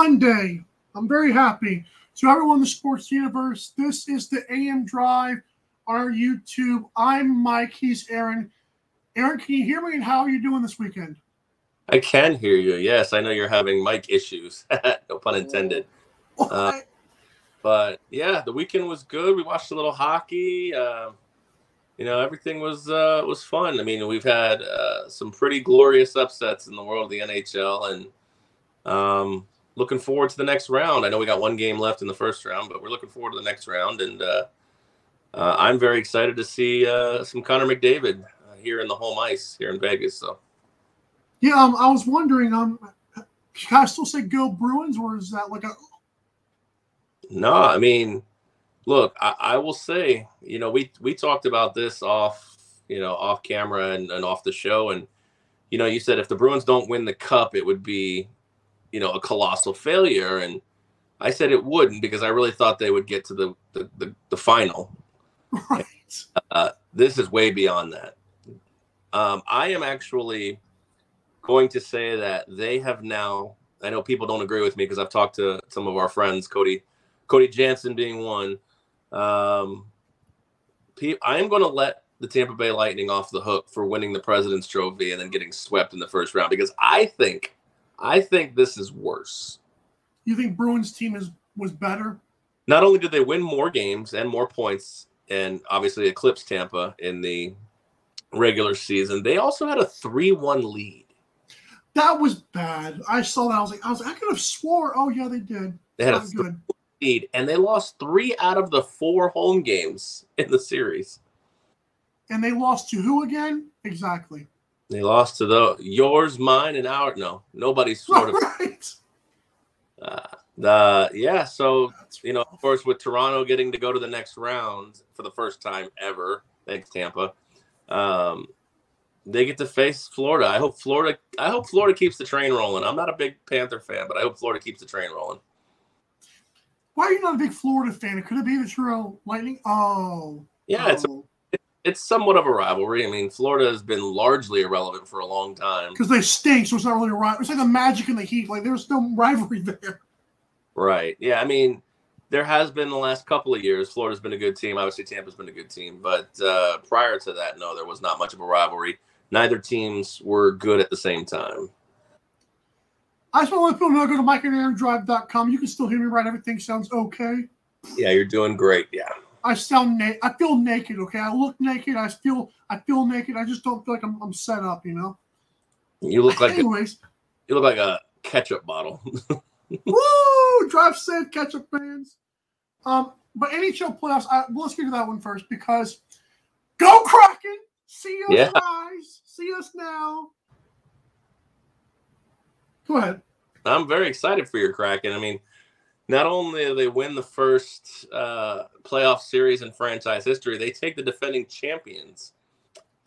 Monday. I'm very happy. So everyone in the sports universe, this is the AM Drive on our YouTube. I'm Mike. He's Aaron. Aaron, can you hear me? And how are you doing this weekend? I can hear you. Yes, I know you're having mic issues. No pun intended. But yeah, the weekend was good. We watched a little hockey. Everything was fun. I mean, we've had some pretty glorious upsets in the world of the NHL, and looking forward to the next round. I know we got one game left in the first round, but we're looking forward to the next round. And I'm very excited to see some Connor McDavid here in the home ice here in Vegas. So, yeah, I was wondering, can I still say go Bruins, or is that like a? No, I mean, look, I will say, we talked about this off camera and off the show, and you said if the Bruins don't win the cup, it would be a colossal failure. And I said it wouldn't, because I really thought they would get to the final. Right. This is way beyond that. I am actually going to say that they have now, I know people don't agree with me because I've talked to some of our friends, Cody Jansen being one. I am going to let the Tampa Bay Lightning off the hook for winning the President's Trophy and then getting swept in the first round, because I think this is worse. You think Bruins team was better? Not only did they win more games and more points and obviously eclipse Tampa in the regular season, they also had a 3-1 lead. That was bad. I saw that. I was like, I could have swore. Oh yeah, they did. They had a good lead, and they lost 3 out of the 4 home games in the series. And they lost to who again? Exactly. They lost to yours, mine, and ours. No, nobody's sort of right. Yeah. So of course, with Toronto getting to go to the next round for the first time ever, thanks Tampa, they get to face Florida. I hope Florida keeps the train rolling. I'm not a big Panther fan, but I hope Florida keeps the train rolling. Why are you not a big Florida fan? Could it be the Toronto Lightning? Oh, yeah, it's somewhat of a rivalry. I mean, Florida has been largely irrelevant for a long time because they stink. So it's not really a rivalry. It's like the Magic and the Heat. Like there's no rivalry there. Right. Yeah. I mean, there has been the last couple of years. Florida's been a good team. Obviously, Tampa's been a good team. But prior to that, no, there was not much of a rivalry. Neither teams were good at the same time. I just want to let people know, go to MikeandAaronDrive.com. You can still hear me right. Everything sounds okay. Yeah, you're doing great. Yeah. I feel naked, okay? I look naked. I feel naked. I just don't feel like I'm set up, You look like anyways. You look like a ketchup bottle. Woo! Drive safe, ketchup fans. But NHL playoffs, let's get to that one first, because go Kraken! See us rise. See us now. Go ahead. I'm very excited for your Kraken. I mean, not only do they win the first playoff series in franchise history, they take the defending champions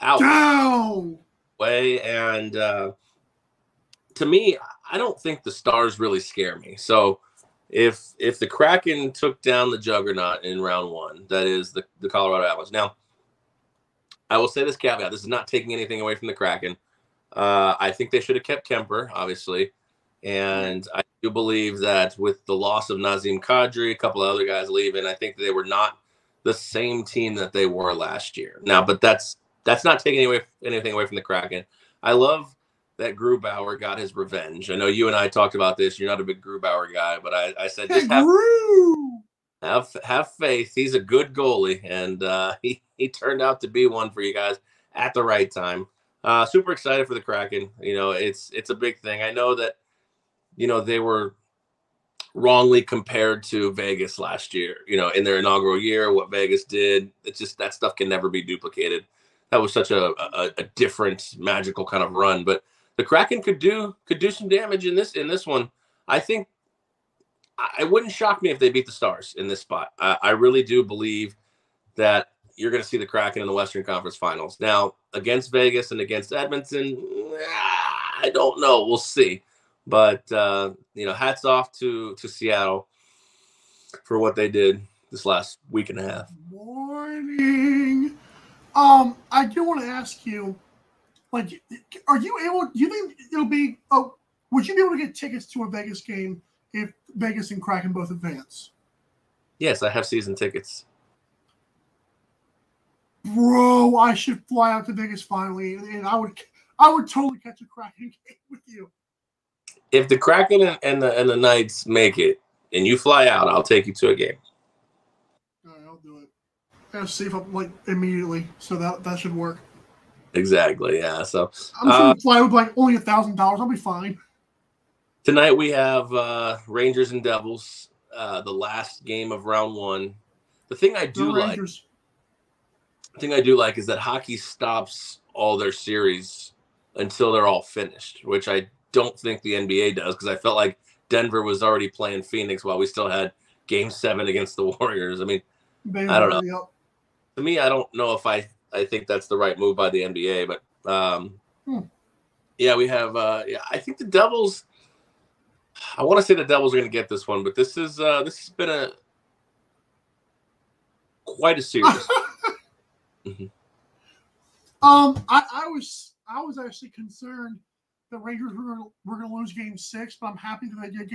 out. Down! And to me, I don't think the Stars really scare me. So if the Kraken took down the juggernaut in round 1, that is the Colorado Avalanche. Now, I will say this caveat. This is not taking anything away from the Kraken. I think they should have kept Kemper, obviously. And I do believe that with the loss of Nazem Kadri, a couple of other guys leaving, I think they were not the same team that they were last year. Now, but that's not taking anything away from the Kraken. I love that Grubauer got his revenge. I know you and I talked about this. You're not a big Grubauer guy, but I said just have faith. He's a good goalie, and he turned out to be one for you guys at the right time. Super excited for the Kraken. It's a big thing. I know that they were wrongly compared to Vegas last year. In their inaugural year, what Vegas did, it's just that stuff can never be duplicated. That was such a different magical kind of run. But the Kraken could do some damage in this one. I think it wouldn't shock me if they beat the Stars in this spot. I really do believe that you're going to see the Kraken in the Western Conference Finals. Now, against Vegas and against Edmonton, I don't know. We'll see. But, hats off to Seattle for what they did this last week and a half. Morning. I do want to ask you, like, do you think it'll be, would you be able to get tickets to a Vegas game if Vegas and Kraken both advance. Yes, I have season tickets. Bro, I should fly out to Vegas finally, and I would totally catch a Kraken game with you. If the Kraken and the Knights make it, and you fly out, I'll take you to a game. All right, I'll do it. I gotta save up like immediately, so that should work. Exactly, yeah. So I'm just gonna fly with like only $1,000. I'll be fine. Tonight we have Rangers and Devils, the last game of round 1. The thing I do like is that hockey stops all their series until they're all finished, which I don't think the NBA does, because I felt like Denver was already playing Phoenix while we still had Game 7 against the Warriors. I mean, I don't know. Yep. To me, I don't know if I think that's the right move by the NBA, but yeah, we have. I think the Devils. I want to say the Devils are going to get this one, but this has been quite a series. I was actually concerned the Rangers were going to lose Game 6, but I'm happy that they did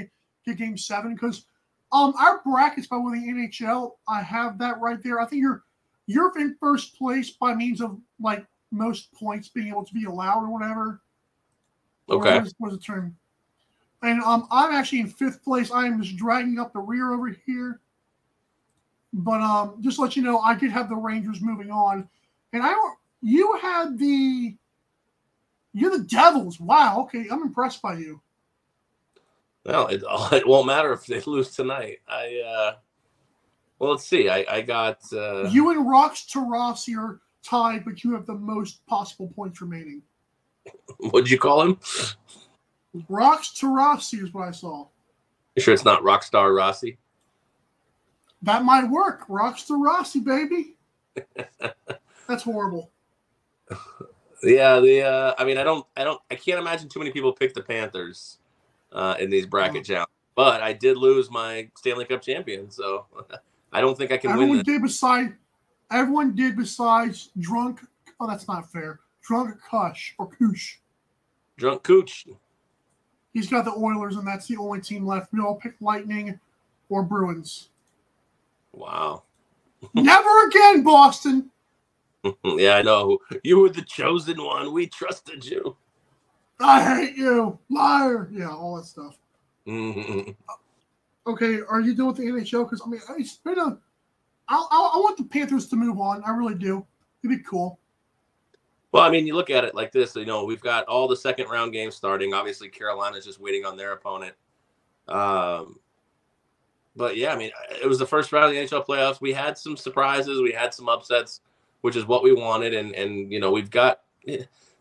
get Game 7, because our brackets by winning the NHL, I have that right there. I think you're in first place by means of like most points being able to be allowed or whatever. Okay. What is the term? And I'm actually in 5th place. I am just dragging up the rear over here. But just to let you know, I did have the Rangers moving on. And you're the Devils. Wow, okay. I'm impressed by you. Well, it won't matter if they lose tonight. Well, let's see. I got you and Rox Tarasi are tied, but you have the most possible points remaining. What'd you call him? Rox Tarasi is what I saw. You sure it's not Rockstar Rossi? That might work. Rox Tarasi, baby. That's horrible. Yeah, I mean, I can't imagine too many people pick the Panthers in these bracket challenges. But I did lose my Stanley Cup champion, so I don't think I can win this. Everyone did besides Drunk. Oh, that's not fair. Drunk Kush or Koosh. Drunk Cooch. He's got the Oilers, and that's the only team left. We all picked Lightning or Bruins. Wow. Never again, Boston. Yeah, I know. You were the chosen one. We trusted you. I hate you. Liar. Yeah, all that stuff. Okay, are you done with the NHL? Because, I mean, it's been I want the Panthers to move on. I really do. It'd be cool. Well, I mean, you look at it like this. We've got all the second-round games starting. Obviously, Carolina's just waiting on their opponent. But, yeah, I mean, it was the first round of the NHL playoffs. We had some surprises. We had some upsets, which is what we wanted. And we've got –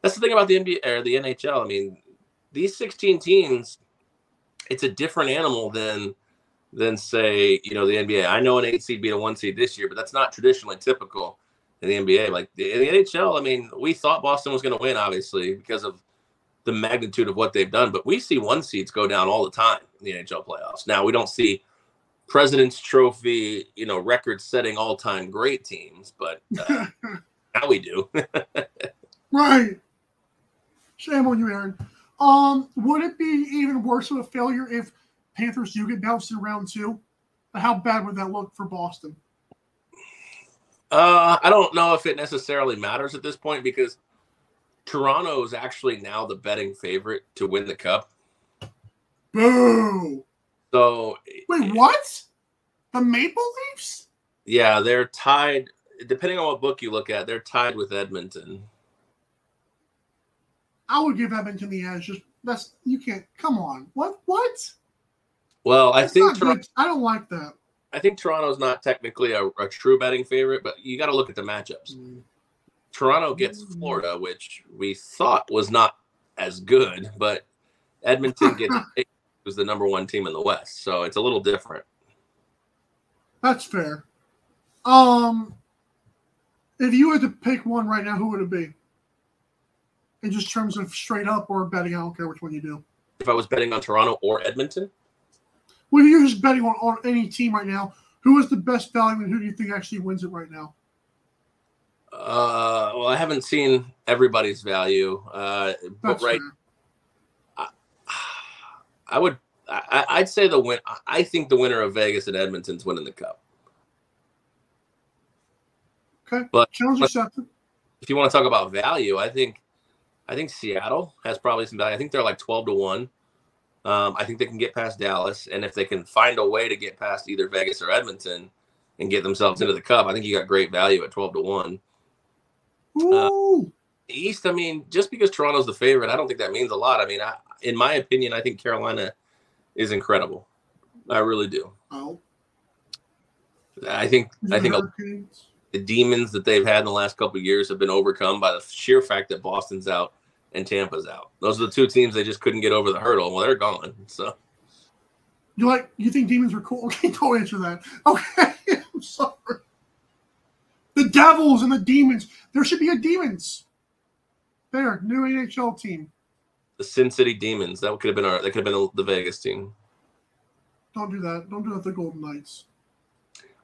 that's the thing about the NBA or the NHL. I mean, these 16 teams, it's a different animal than say, the NBA. I know an 8 seed beat a 1 seed this year, but that's not traditionally typical in the NBA. Like in the NHL, I mean, we thought Boston was going to win, obviously, because of the magnitude of what they've done. But we see 1 seeds go down all the time in the NHL playoffs. Now, we don't see President's Trophy, record-setting all-time great teams, but now we do. Right. Shame on you, Aaron. Would it be even worse of a failure if Panthers do get bounced in round 2? How bad would that look for Boston? I don't know if it necessarily matters at this point, because Toronto is actually now the betting favorite to win the Cup. Boo! So wait, what? The Maple Leafs? Yeah, they're tied. Depending on what book you look at, they're tied with Edmonton. I would give Edmonton the edge. You can't. Come on. What? Well, I think I don't like that. I think Toronto's not technically a true betting favorite, but you got to look at the matchups. Toronto gets Florida, which we thought was not as good, but Edmonton gets who's the number 1 team in the West, so it's a little different. That's fair. If you had to pick one right now, who would it be? In just terms of straight up or betting, I don't care which one you do. If I was betting on Toronto or Edmonton? Well, if you're just betting on any team right now, who is the best value and who do you think actually wins it right now? Well, I haven't seen everybody's value, but right, I I'd say the win. I think the winner of Vegas and Edmonton's winning the cup. Okay, but challenge accepted. If you want to talk about value, I think Seattle has probably some value. I think they're like 12-1. I think they can get past Dallas, and if they can find a way to get past either Vegas or Edmonton and get themselves into the cup, I think you got great value at 12-1. Ooh. East, I mean, just because Toronto's the favorite, I don't think that means a lot. I mean, in my opinion, I think Carolina is incredible. I really do. Oh. I think the demons that they've had in the last couple of years have been overcome by the sheer fact that Boston's out and Tampa's out. Those are the two teams they just couldn't get over the hurdle. Well, they're gone. So you think demons are cool? Okay, go answer that. Okay, I'm sorry. The Devils and the Demons. There should be a Demons. There, new NHL team. The Sin City Demons. That could have been the Vegas team. Don't do that. Don't do that to the Golden Knights.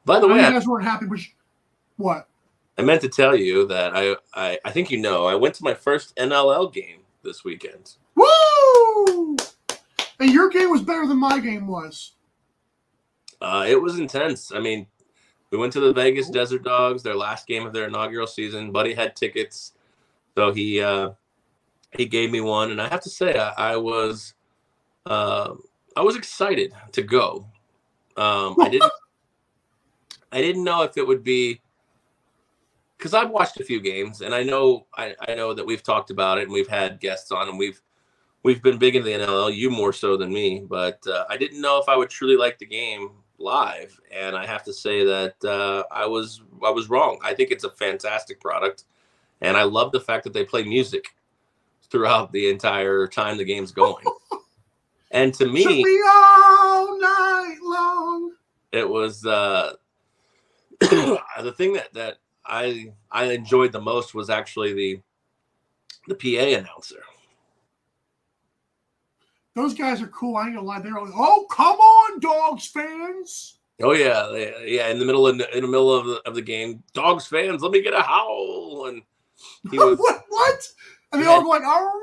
By the way, you guys weren't happy, but what? I meant to tell you that I think I went to my first NLL game this weekend. Woo! And your game was better than my game was. It was intense. I mean, we went to the Vegas Desert Dogs, their last game of their inaugural season. Buddy had tickets, so he gave me one, and I have to say I was excited to go. I didn't know if it would be, because I've watched a few games, and I know that we've talked about it, and we've had guests on, and we've been big into the NLL, you more so than me, but I didn't know if I would truly like the game live, and I have to say that I was wrong. I think it's a fantastic product, and I love the fact that they play music throughout the entire time the game's going. And to me, should be all night long. It was the thing that I enjoyed the most was actually the PA announcer. Those guys are cool. I ain't gonna lie. They're like, "Oh, come on, Dogs fans!" Oh yeah, yeah. In the middle of the game, Dogs fans, let me get a howl. And he was what? And they all go like, "Oh."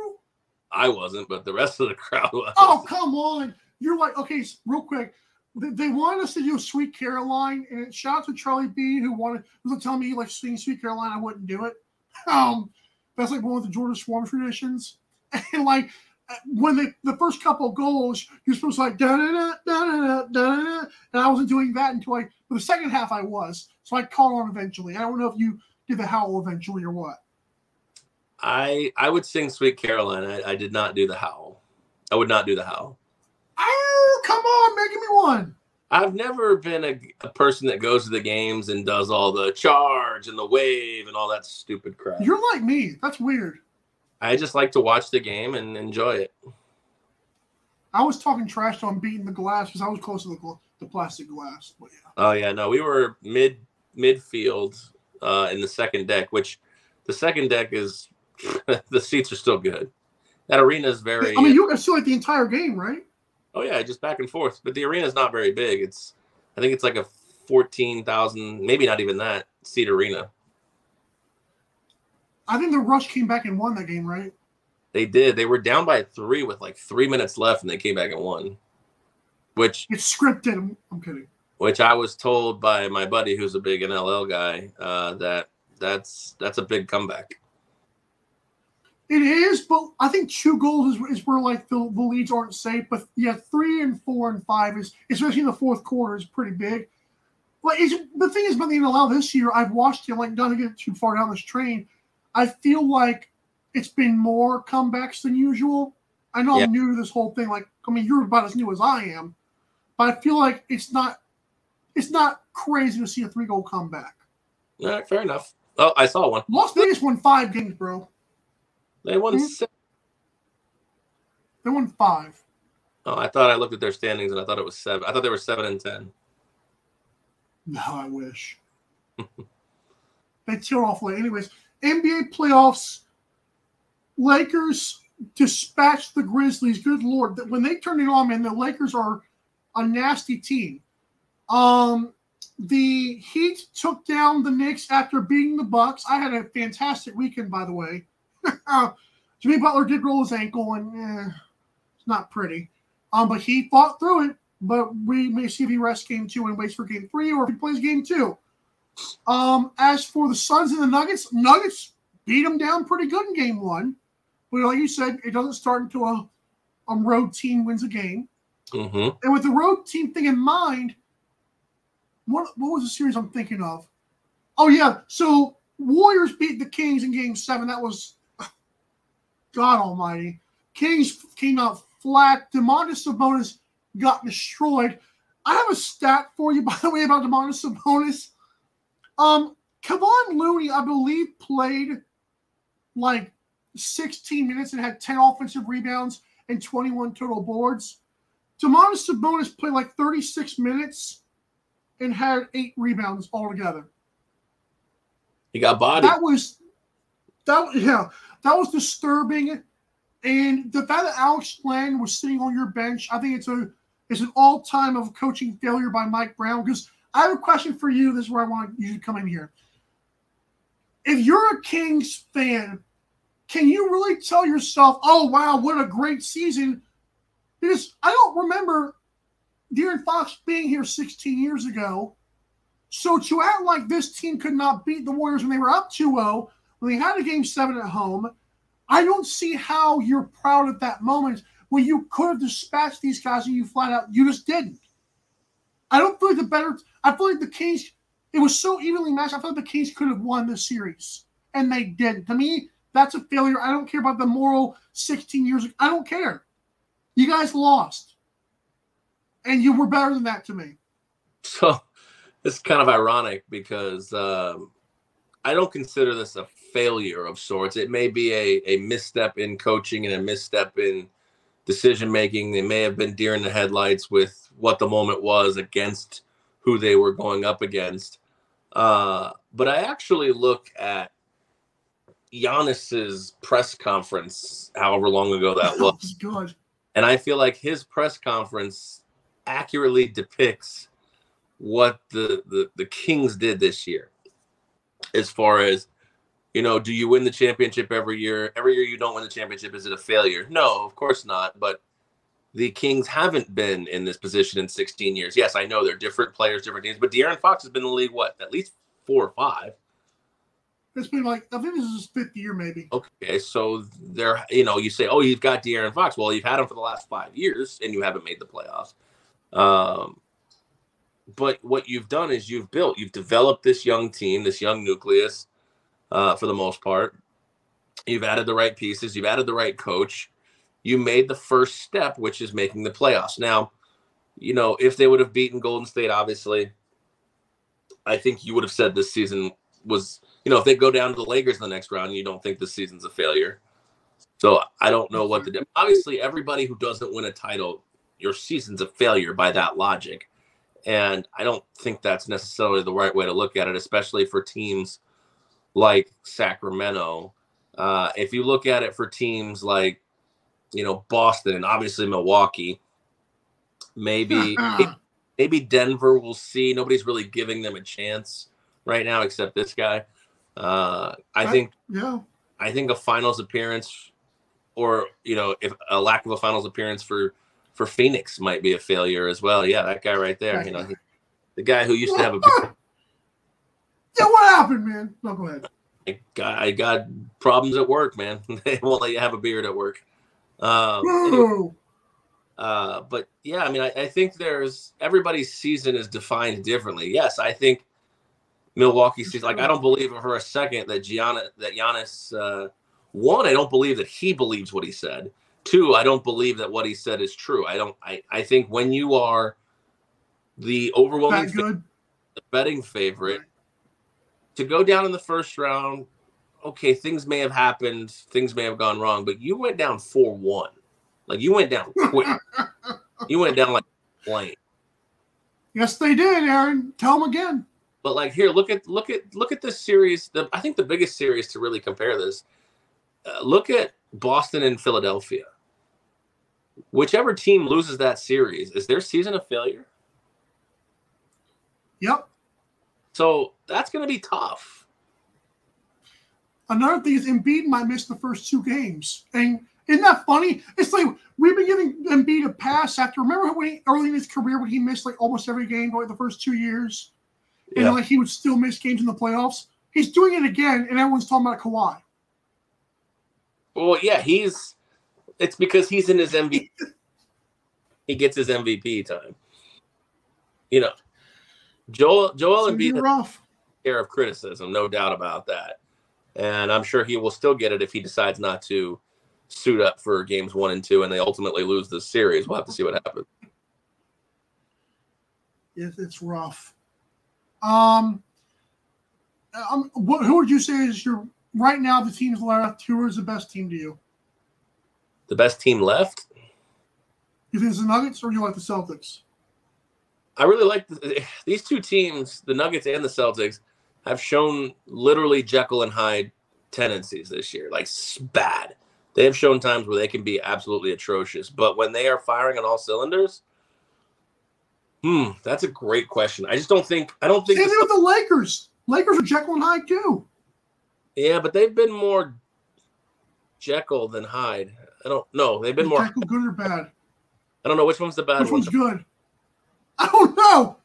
I wasn't, but the rest of the crowd was. Oh, come on! You're like, okay, real quick. They wanted us to do Sweet Caroline, and shout out to Charlie B, who was telling me he likes singing Sweet Caroline. I wouldn't do it. That's like one of the Georgia Swarm traditions. And like when the first couple of goals, you're supposed to like da da da da da da, and I wasn't doing that until for the second half I was. So I caught on eventually. I don't know if you did the howl eventually or what. I would sing Sweet Caroline. I did not do the howl. I would not do the howl. Oh, come on, man, give me one. I've never been a person that goes to the games and does all the charge and the wave and all that stupid crap. You're like me. That's weird. I just like to watch the game and enjoy it. I was talking trash on beating the glass because I was close to the plastic glass. But yeah. Oh, yeah. No, we were midfield in the second deck, which the second deck is the seats are still good. That arena is very. I mean, you guys still like the entire game, right? Oh yeah, just back and forth. But the arena is not very big. I think it's like a 14,000, maybe not even that seat arena. I think the Rush came back and won that game, right? They did. They were down by 3 with like 3 minutes left, and they came back and won. Which it's scripted. I'm kidding. Which I was told by my buddy, who's a big NLL guy, that's a big comeback. It is, but I think 2 goals is where like the leads aren't safe. But yeah, 3 and 4 and 5 is, especially in the fourth quarter, is pretty big. But the thing is, about the NLL this year, I've watched it. Like, not to get too far down this train, I feel like it's been more comebacks than usual. I know I'm new to this whole thing. Like, I mean, you're about as new as I am, but I feel like it's not crazy to see a 3-goal comeback. All right, fair enough. Oh, I saw one. Las Vegas won 5 games, bro. They won 6. They won 5. Oh, I thought I looked at their standings and I thought it was 7. I thought they were 7 and 10. No, I wish. They tear off late. Anyways, NBA playoffs. Lakers dispatched the Grizzlies. Good Lord. When they turn it on, man, the Lakers are a nasty team. The Heat took down the Knicks after beating the Bucks. I had a fantastic weekend, by the way. Jimmy Butler did roll his ankle, and it's not pretty. But he fought through it. But we may see if he rests game 2 and waits for game 3, or if he plays game 2. As for the Suns and the Nuggets beat them down pretty good in game 1. But like you said, it doesn't start until a road team wins a game. Mm-hmm. And with the road team thing in mind, what was the series I'm thinking of? Oh, yeah. So Warriors beat the Kings in game 7. That was God almighty. Kings came out flat. Domantas Sabonis got destroyed. I have a stat for you, by the way, about Domantas Sabonis. Kevon Looney, I believe, played like 16 minutes and had 10 offensive rebounds and 21 total boards. Domantas Sabonis played like 36 minutes and had 8 rebounds altogether. He got bodied. That was disturbing. And the fact that Alex Len was sitting on your bench, I think it's an all-time of coaching failure by Mike Brown. Because I have a question for you. This is where I want you to come in here. If you're a Kings fan, can you really tell yourself, oh, wow, what a great season? Because I don't remember De'Aaron Fox being here 16 years ago. So to act like this team could not beat the Warriors when they were up 2-0, when they had a game 7 at home, I don't see how you're proud at that moment when you could have dispatched these guys and you flat out, you just didn't. I don't feel like I feel like the Kings, it was so evenly matched. I feel like the Kings could have won this series, and they didn't. To me, that's a failure. I don't care about the moral 16 years. I don't care. You guys lost, and you were better than that to me. So it's kind of ironic because I don't consider this a failure of sorts. It may be a misstep in coaching and a misstep in decision-making. They may have been deer in the headlights with what the moment was against who they were going up against. But I actually look at Giannis's press conference, however long ago that was. Good. And I feel like his press conference accurately depicts what the Kings did this year. As far as, do you win the championship every year? Every year you don't win the championship, is it a failure? No, of course not. But the Kings haven't been in this position in 16 years. Yes, I know they're different players, different teams. But De'Aaron Fox has been in the league, at least 4 or 5? It's been I think this is his 5th year maybe. Okay, so there, you say, oh, you've got De'Aaron Fox. Well, you've had him for the last 5 years, and you haven't made the playoffs. But what you've done is you've developed this young team, this young nucleus, for the most part. You've added the right pieces. You've added the right coach. You made the first step, which is making the playoffs. Now, if they would have beaten Golden State, obviously, I think you would have said this season was, if they go down to the Lakers in the next round, you don't think this season's a failure. So I don't know what to do. Obviously, everybody who doesn't win a title, your season's a failure by that logic. And I don't think that's necessarily the right way to look at it, especially for teams like Sacramento. If you look at it for teams like, Boston and obviously Milwaukee, maybe Denver, we'll see. Nobody's really giving them a chance right now except this guy. I think a finals appearance, or if a lack of a finals appearance for Phoenix might be a failure as well. Yeah, that guy right there. The guy who used to have a. Yeah, what happened, man? No, go ahead. I got problems at work, man. They won't let you have a beard at work. Anyway, but yeah, I think everybody's season is defined differently. Yes, I think Milwaukee season. I don't believe for a second that Giannis one. I don't believe that he believes what he said. 2, I don't believe that what he said is true. I think when you are the overwhelming the betting favorite, to go down in the first round, okay, things may have happened, things may have gone wrong, but you went down 4-1. Like, you went down quick. You went down like a plane. Yes, they did, Aaron. Tell them again. But like, here, look at this series. I think the biggest series to really compare this. Look at Boston and Philadelphia. Whichever team loses that series, is their season a failure? Yep. So that's going to be tough. Another thing is Embiid might miss the first 2 games. And Isn't that funny? It's like we've been giving Embiid a pass after. Remember when early in his career when he missed like almost every game for like the first 2 years, and like he would still miss games in the playoffs. He's doing it again, and everyone's talking about Kawhi. Well, yeah, it's because he's in his MVP. He gets his MVP time. You know, Joel Embiid has care of criticism, no doubt about that. And I'm sure he will still get it if he decides not to suit up for games 1 and 2 and they ultimately lose this series. We'll have to see what happens. It's rough. Who would you say is your right now the teams left? Who is the best team to you? The best team left? You think it's the Nuggets or you like the Celtics? I really like these two teams, the Nuggets and the Celtics, have shown literally Jekyll and Hyde tendencies this year, like bad. They have shown times where they can be absolutely atrocious, but when they are firing on all cylinders, that's a great question. I don't think. Same thing with the Lakers. Lakers are Jekyll and Hyde too. Yeah, but they've been more Jekyll than Hyde. I don't know. They've been more Jekyll good or bad? I don't know which one's the bad one. Which one's good? I don't know.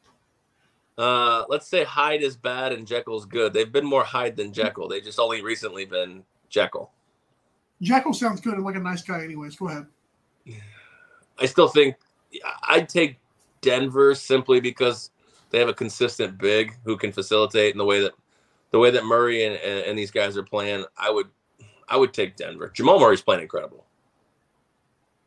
Let's say Hyde is bad and Jekyll's good. They've been more Hyde than Jekyll. They've just only recently been Jekyll. Jekyll sounds good and like a nice guy anyways. Go ahead. I still think I'd take Denver simply because they have a consistent big who can facilitate in the way that Murray and these guys are playing. I would take Denver. Jamal Murray's playing incredible.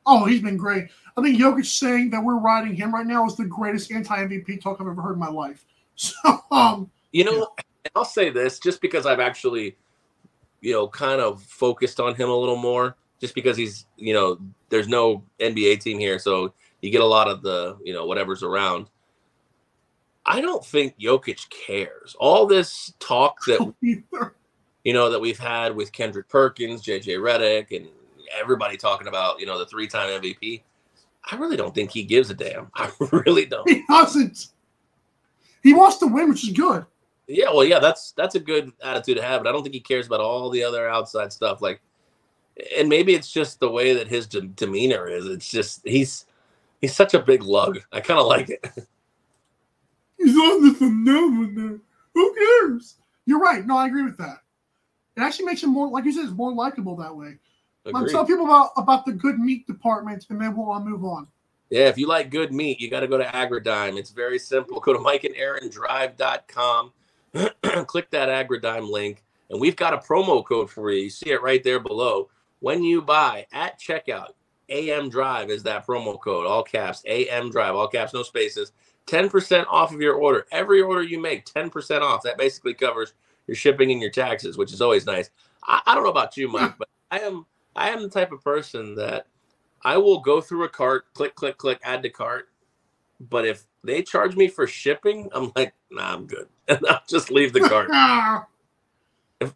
Oh, he's been great. I think Jokic saying that we're riding him right now is the greatest anti-MVP talk I've ever heard in my life. So, I'll say this just because I've actually, kind of focused on him a little more, just because he's, there's no NBA team here, so you get a lot of the, whatever's around. I don't think Jokic cares. All this talk that, that we've had with Kendrick Perkins, JJ Redick, and everybody talking about, the 3-time MVP. I really don't think he gives a damn. I really don't. He doesn't. He wants to win, which is good. Yeah, well, yeah, that's a good attitude to have, but I don't think he cares about all the other outside stuff. And maybe it's just the way that his demeanor is. It's just he's such a big lug. I kind of like it. He's on this phenomenon. Who cares? You're right. No, I agree with that. It actually makes him more, like you said, it's more likable that way. I'm telling people about the good meat department, and then we'll move on. Yeah, if you like good meat, you got to go to Agridime. It's very simple. Go to MikeandAaronDrive.com. Click that Agridime link, and we've got a promo code for you. You see it right there below. When you buy at checkout, AM Drive is that promo code. All caps, AM Drive, all caps, no spaces. 10% off of your order. Every order you make, 10% off. That basically covers your shipping and your taxes, which is always nice. I don't know about you, Mike, but I am the type of person that I will go through a cart, click, click, click, add to cart. But if they charge me for shipping, I'm like, nah, I'm good. And I'll just leave the cart.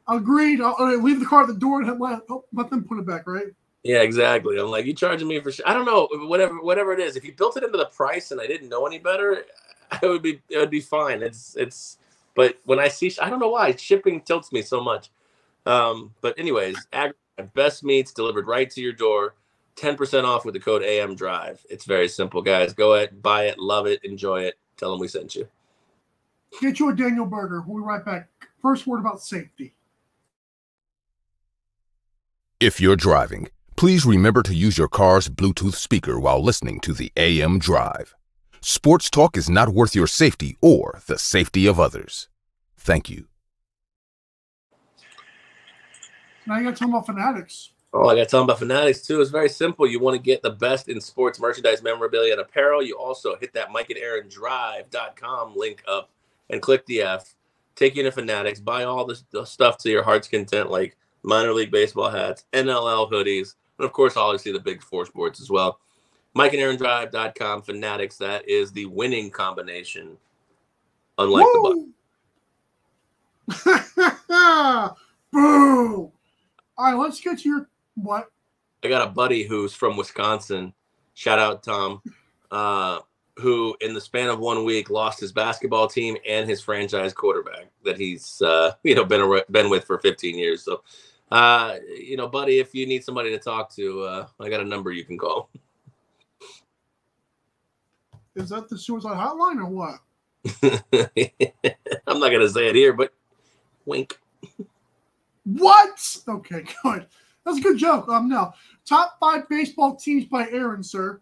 Agreed. I'll leave the cart at the door and let them put it back, right? Yeah, exactly. I'm like, you charging me for I don't know, whatever it is. If you built it into the price and I didn't know any better, it would be fine. It's but when I see, I don't know why shipping tilts me so much. But anyways, best meats delivered right to your door, 10% off with the code AM Drive. It's very simple, guys. Go ahead, buy it, love it, enjoy it. Tell them we sent you. Get you a Daniel burger. We'll be right back. First word about safety. If you're driving, please remember to use your car's Bluetooth speaker while listening to the AM Drive. Sports talk is not worth your safety or the safety of others. Thank you. Now you got to tell them about Fanatics. Oh, I got to tell them about Fanatics, too. It's very simple. You want to get the best in sports merchandise, memorabilia, and apparel. You also hit that MikeandAaronDrive.com link up and click the F. Take you into Fanatics. Buy all the stuff to your heart's content, like minor league baseball hats, NLL hoodies, and, of course, obviously the big four sports as well. MikeandAaronDrive.com, Fanatics. That is the winning combination, unlike the Bucks. Boom. All right, let's get to your what? I got a buddy who's from Wisconsin. Shout out, Tom. Who in the span of 1 week lost his basketball team and his franchise quarterback that he's been with for 15 years. So Buddy, if you need somebody to talk to, I got a number you can call. Is that the suicide hotline or what? I'm not gonna say it here, but wink. What? Okay, good. That's a good joke. No. Top 5 baseball teams by Aaron, sir.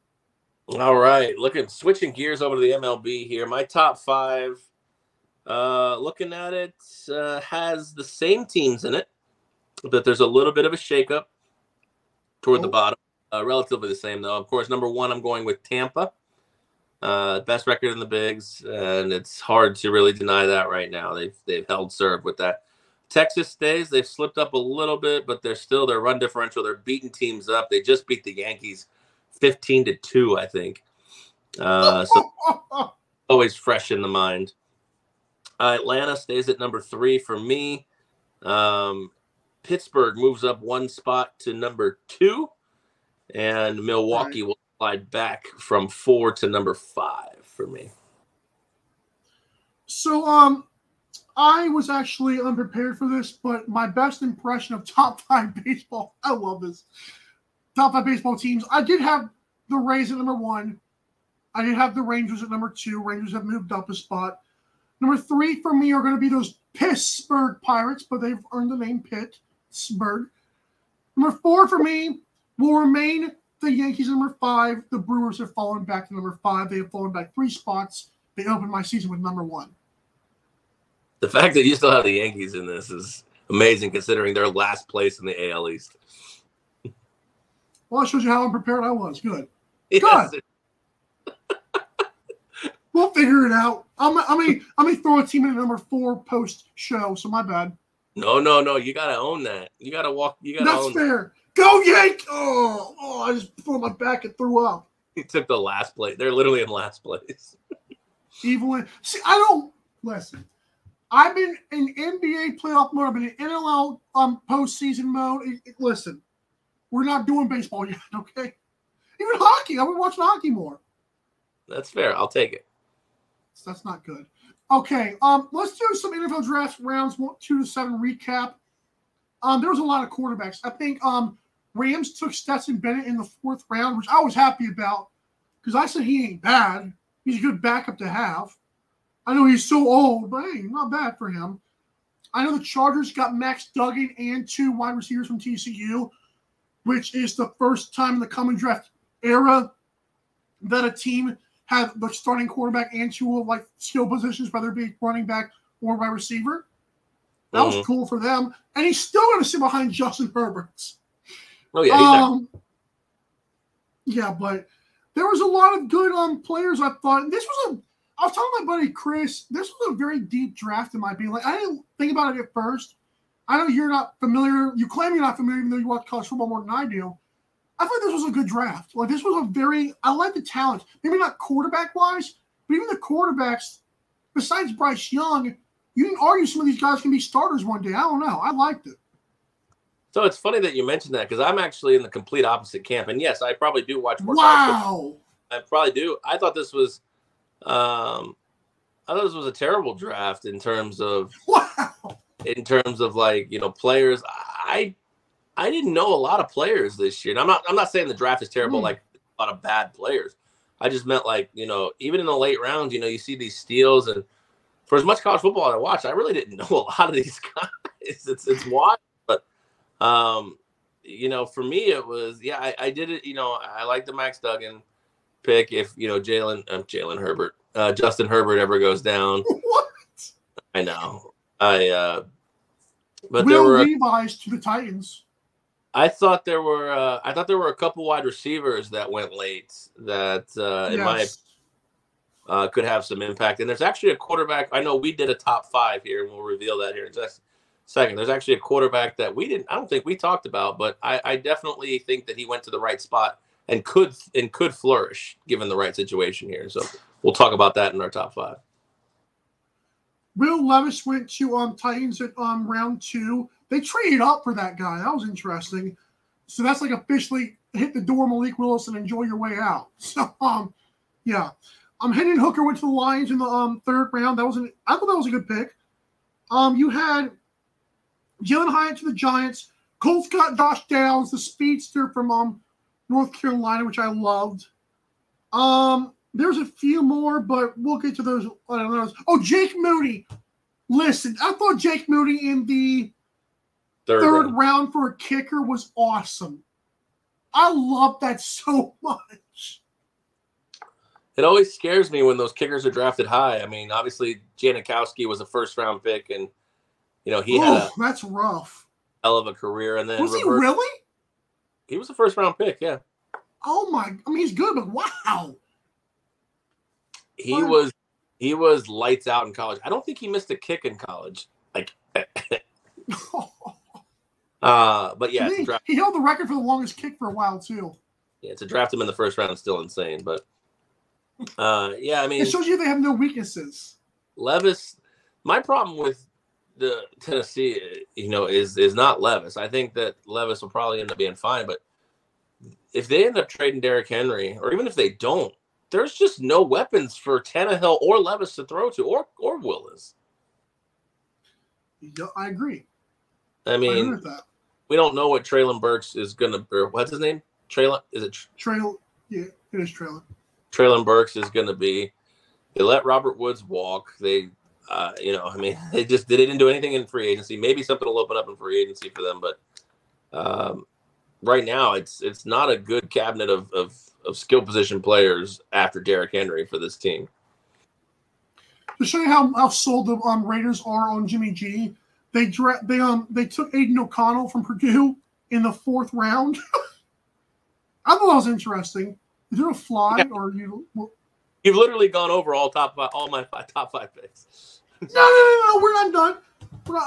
All right. Switching gears over to the MLB here. My top 5, looking at it, has the same teams in it, but there's a little bit of a shakeup toward the bottom. Relatively the same, though. Of course, number 1, I'm going with Tampa. Best record in the bigs, and it's hard to really deny that right now. They've held serve with that. Texas stays. They've slipped up a little bit, but they're still their run differential. They're beating teams up. They just beat the Yankees 15-2, I think. So always fresh in the mind. Atlanta stays at number 3 for me. Pittsburgh moves up 1 spot to number 2, and Milwaukee will slide back from 4 to number 5 for me. So, I was actually unprepared for this, but my best impression of top 5 baseball, I love this. Top 5 baseball teams. I did have the Rays at number 1. I did have the Rangers at number 2. Rangers have moved up a spot. Number 3 for me are going to be those Pittsburgh Pirates, but they've earned the name Pittsburgh. Number 4 for me will remain the Yankees at number 5. The Brewers have fallen back to number 5. They have fallen back 3 spots. They opened my season with number 1. The fact that you still have the Yankees in this is amazing, considering they're last place in the AL East. Well, that shows you how unprepared I was. Good. Yes. Good. We'll figure it out. I may throw a team in at number 4 post show, so my bad. No. You gotta own that. You gotta walk. You gotta. That's fair. Go Yank! Oh! I just put my back and threw up. He took the last place. They're literally in last place. Evil. See, I don't listen. I've been in NBA playoff mode. I've been in NLL postseason mode. Listen, we're not doing baseball yet, okay? Even hockey. I've been watching hockey more. That's fair. I'll take it. So that's not good. Okay, let's do some NFL draft rounds 2 to 7 recap. There was a lot of quarterbacks. I think Rams took Stetson Bennett in the 4th round, which I was happy about because I said he ain't bad. He's a good backup to have. I know he's so old, but hey, not bad for him. I know the Chargers got Max Duggan and 2 wide receivers from TCU, which is the first time in the coming draft era that a team had the starting quarterback and 2 of like skill positions, whether it be running back or wide receiver. That was cool for them. And he's still going to sit behind Justin Herbert. Oh, yeah. Yeah, but there was a lot of good players, I thought. I was talking to my buddy Chris. This was a very deep draft, in my opinion. Like, I didn't think about it at first. I know you're not familiar. You claim you're not familiar, even though you watch college football more than I do. I thought this was a good draft. Like, this was I like the talent. Maybe not quarterback-wise, but even the quarterbacks, besides Bryce Young, you can argue some of these guys can be starters one day. I don't know. I liked it. So it's funny that you mentioned that because I'm actually in the complete opposite camp. And yes, I probably do watch more. Wow. I probably do. I thought this was a terrible draft in terms of like, players. I didn't know a lot of players this year. And I'm not saying the draft is terrible, like a lot of bad players. I just meant like, even in the late rounds, you see these steals, and for as much college football I watched, I really didn't know a lot of these guys. It's wild. But for me it was, I did it, I like the Max Duggan pick if Jalen Herbert, Justin Herbert ever goes down. What? I know. But Will Levi's to the Titans. I thought there were a couple wide receivers that went late that in my could have some impact. And there's actually a quarterback. I know we did a top 5 here, and we'll reveal that here in just a second. There's actually a quarterback that I don't think we talked about, but I definitely think that he went to the right spot and could flourish given the right situation here. So we'll talk about that in our top 5. Will Levis went to Titans at round 2. They traded up for that guy. That was interesting. So that's like officially hit the door, Malik Willis, and enjoy your way out. So yeah. Hendon Hooker went to the Lions in the 3rd round. I thought that was a good pick. You had Jalen Hyatt to the Giants, Colts got Josh Downs, the speedster from North Carolina, which I loved. There's a few more, but we'll get to those. I don't know. Oh, Jake Moody. Listen, I thought Jake Moody in the third round for a kicker was awesome. I love that so much. It always scares me when those kickers are drafted high. I mean, obviously, Janikowski was a first-round pick, and, he had that's rough. Hell of a career. And then was he really? He was a first-round pick, yeah. Oh, my. I mean, he's good, but wow. He was lights out in college. I don't think he missed a kick in college. But yeah, he held the record for the longest kick for a while too. Yeah, to draft him in the first round is still insane. But yeah, I mean, it shows you they have no weaknesses. Levis, my problem with the Tennessee, is not Levis. I think that Levis will probably end up being fine. But if they end up trading Derrick Henry, or even if they don't, there's just no weapons for Tannehill or Levis to throw to, or Willis. Yeah, I agree. I mean, I agree with that. We don't know what Traylon Burks is gonna, or what's his name? Traylon? Is it Trail? Yeah, it is Traylon. Traylon Burks is gonna be. They let Robert Woods walk. They, they didn't do anything in free agency. Maybe something will open up in free agency for them, but right now it's not a good cabinet of skill position players after Derrick Henry for this team. To show you how sold the Raiders are on Jimmy G, they took Aiden O'Connell from Purdue in the 4th round. I thought that was interesting. Is there a fly or you? You've literally gone over all my top 5 picks. No, we're not done.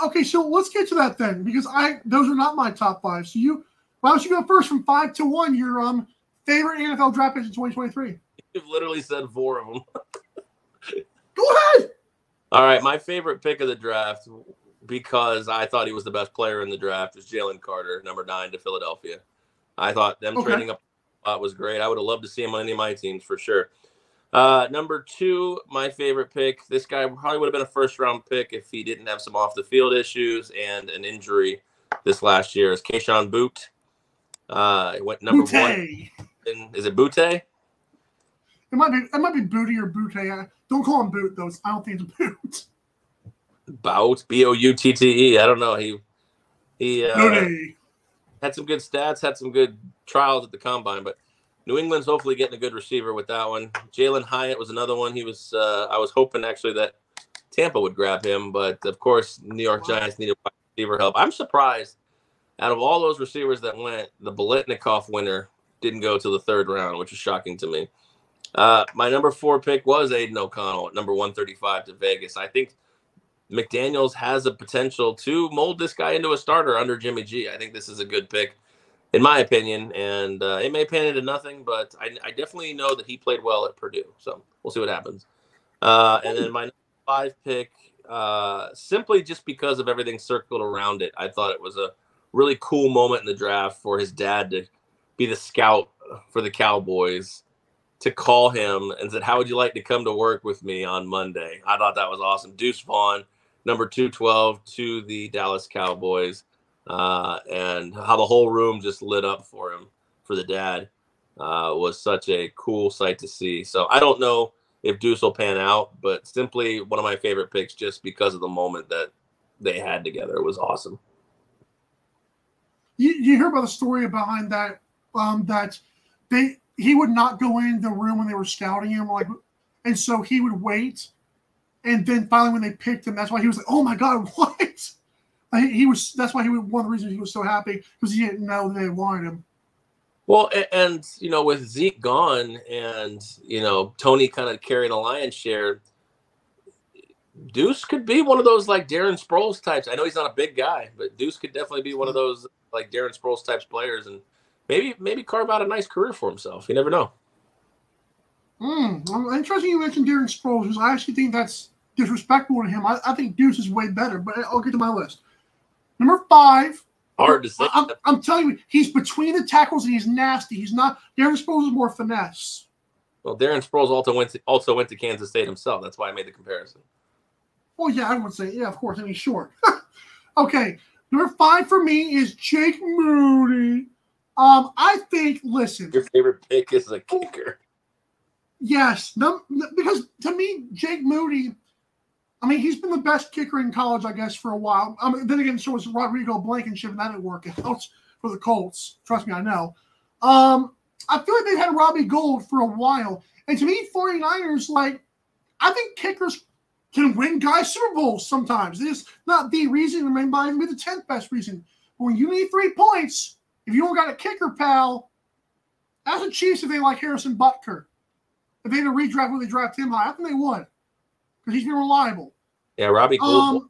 Okay, so let's get to that then, because those are not my top 5. So why don't you go first from 5 to 1? Your favorite NFL draft picks in 2023. You've literally said 4 of them. Go ahead. All right, my favorite pick of the draft, because I thought he was the best player in the draft, was Jalen Carter, number 9 to Philadelphia. I thought them trading up was great. I would have loved to see him on any of my teams for sure. Number 2, my favorite pick. This guy probably would have been a first-round pick if he didn't have some off-the-field issues and an injury this last year. Is Keyshawn Boot. It went number 1. Is it Butte? It might be Booty or Butte. Don't call him Boot though. I don't think it's Boot. Bout, Boutte. I don't know. He had some good stats, had some good trials at the combine, but New England's hopefully getting a good receiver with that one. Jalen Hyatt was another one. He was. I was hoping actually that Tampa would grab him, but of course New York Giants needed receiver help. I'm surprised. Out of all those receivers that went, the Biletnikoff winner didn't go to the 3rd round, which is shocking to me. My number 4 pick was Aiden O'Connell at number 135 to Vegas. I think McDaniels has a potential to mold this guy into a starter under Jimmy G. I think this is a good pick, in my opinion, and it may pan into nothing, but I definitely know that he played well at Purdue, so we'll see what happens. And then my 5 pick, simply just because of everything circled around it, I thought it was a really cool moment in the draft for his dad to be the scout for the Cowboys, to call him and said, "How would you like to come to work with me on Monday?" I thought that was awesome. Deuce Vaughn, number 212 to the Dallas Cowboys, and how the whole room just lit up for him, for the dad, was such a cool sight to see. So I don't know if Deuce will pan out, but simply one of my favorite picks just because of the moment that they had together. It was awesome. You hear about the story behind that, that he would not go in the room when they were scouting him, and so he would wait, and then finally when they picked him, that's why he was like, "Oh my God, what?" That's why one of the reasons he was so happy, because he didn't know they wanted him. Well, and with Zeke gone, and Tony kind of carrying a lion's share, Deuce could be one of those like Darren Sproles types. I know he's not a big guy, but Deuce could definitely be one of those like Darren Sproles types players, and maybe carve out a nice career for himself. You never know. Interesting you mentioned Darren Sproles, because I actually think that's disrespectful to him. I think Deuce is way better, but I'll get to my list. Number 5. Hard to say. I'm telling you, he's between the tackles and he's nasty. He's not. Darren Sproles is more finesse. Well, Darren Sproles also went to Kansas State himself. That's why I made the comparison. Well, yeah, I would say, yeah, of course. I mean, short. Okay, Number 5 for me is Jake Moody. I think, listen. Your favorite pick is a kicker. Yes. No, because to me, Jake Moody, I mean, he's been the best kicker in college, I guess, for a while. I mean, then again, so was Rodrigo Blankenship, and that didn't work out for the Colts. Trust me, I know. I feel like they've had Robbie Gould for a while. And to me, 49ers, like, I think kickers can win guys Super Bowls sometimes. It's not the reason, it might even be the 10th best reason. But when you need 3 points, if you don't got a kicker, pal, as a Chiefs, if they like Harrison Butker, if they had a redraft where they draft him high, I think they would. Because he's been reliable. Yeah, Robbie Gould.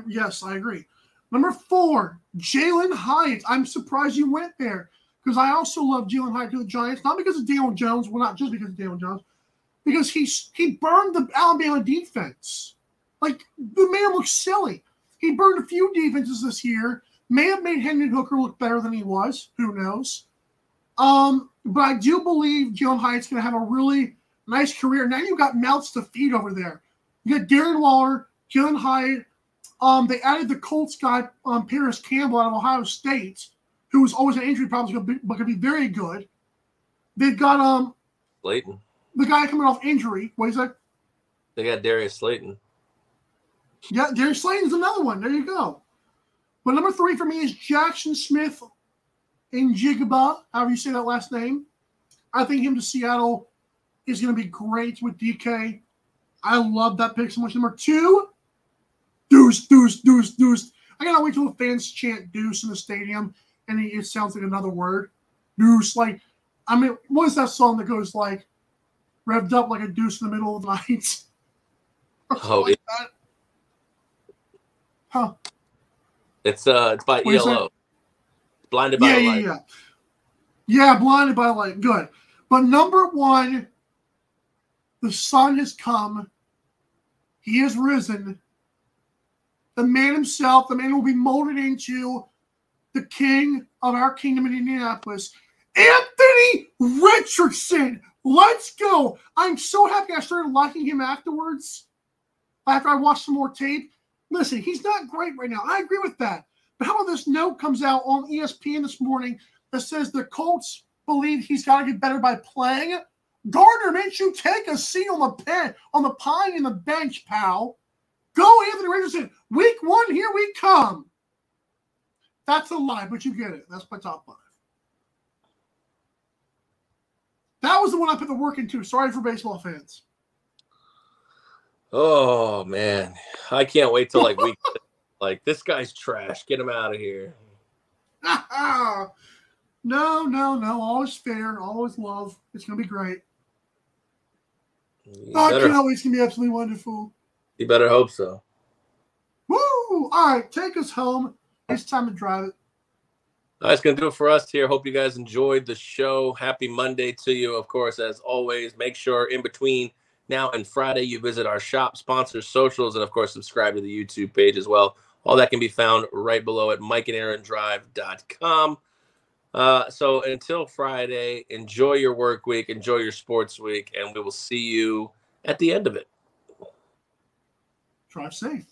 Yes, I agree. Number 4, Jalen Hyatt. I'm surprised you went there. Because I also love Jalen Hyatt to the Giants, not because of Daniel Jones, well, not just because of Daniel Jones, because he burned the Alabama defense. Like, the man looks silly. He burned a few defenses this year, may have made Hendon Hooker look better than he was. Who knows? But I do believe Jalen Hyatt's going to have a really nice career. Now you've got mouths to feed over there. You got Darren Waller, Jalen Hyatt. They added the Colts guy, Paris Campbell out of Ohio State, who was always an injury problem, but could be very good. They've got Slayton. The guy coming off injury. What is that? They got Darius Slayton. Yeah, Darius Slayton's another one. There you go. But number 3 for me is Jackson Smith Njigba, however you say that last name. I think him to Seattle is going to be great with DK. I love that pick so much. Number 2, Deuce, Deuce, Deuce, Deuce. I gotta wait till the fans chant Deuce in the stadium, and it sounds like another word. Deuce, like, I mean, what is that song that goes like, revved up like a deuce in the middle of the night? Oh, like that. Huh. It's by ELO. Blinded by the Light. Yeah, Blinded by the Light. Good. But number 1, the sun has come. He has risen. The man himself, the man will be molded into the king of our kingdom in Indianapolis, Anthony Richardson. Let's go. I'm so happy I started liking him afterwards, after I watched some more tape. Listen, he's not great right now. I agree with that. But how about this note comes out on ESPN this morning that says the Colts believe he's got to get better by playing? Gardner, make you take a seat on the pine in the bench, pal. Go, Anthony Richardson. Week 1, here we come. That's a lie, but you get it. That's my top 5. That was the one I put the work into. Sorry for baseball fans. Oh, man. I can't wait till like week. Like, this guy's trash. Get him out of here. No. Always fair. Always love. It's going to be great. I cannot wait. It's going to be absolutely wonderful. You better hope so. Woo! All right, take us home. It's time to drive it. That's going to do it for us here. Hope you guys enjoyed the show. Happy Monday to you. Of course, as always, make sure in between now and Friday you visit our shop, sponsors, socials, and, of course, subscribe to the YouTube page as well. All that can be found right below at mikeandaarondrive.com. So until Friday, enjoy your work week, enjoy your sports week, and we will see you at the end of it. Drive safe.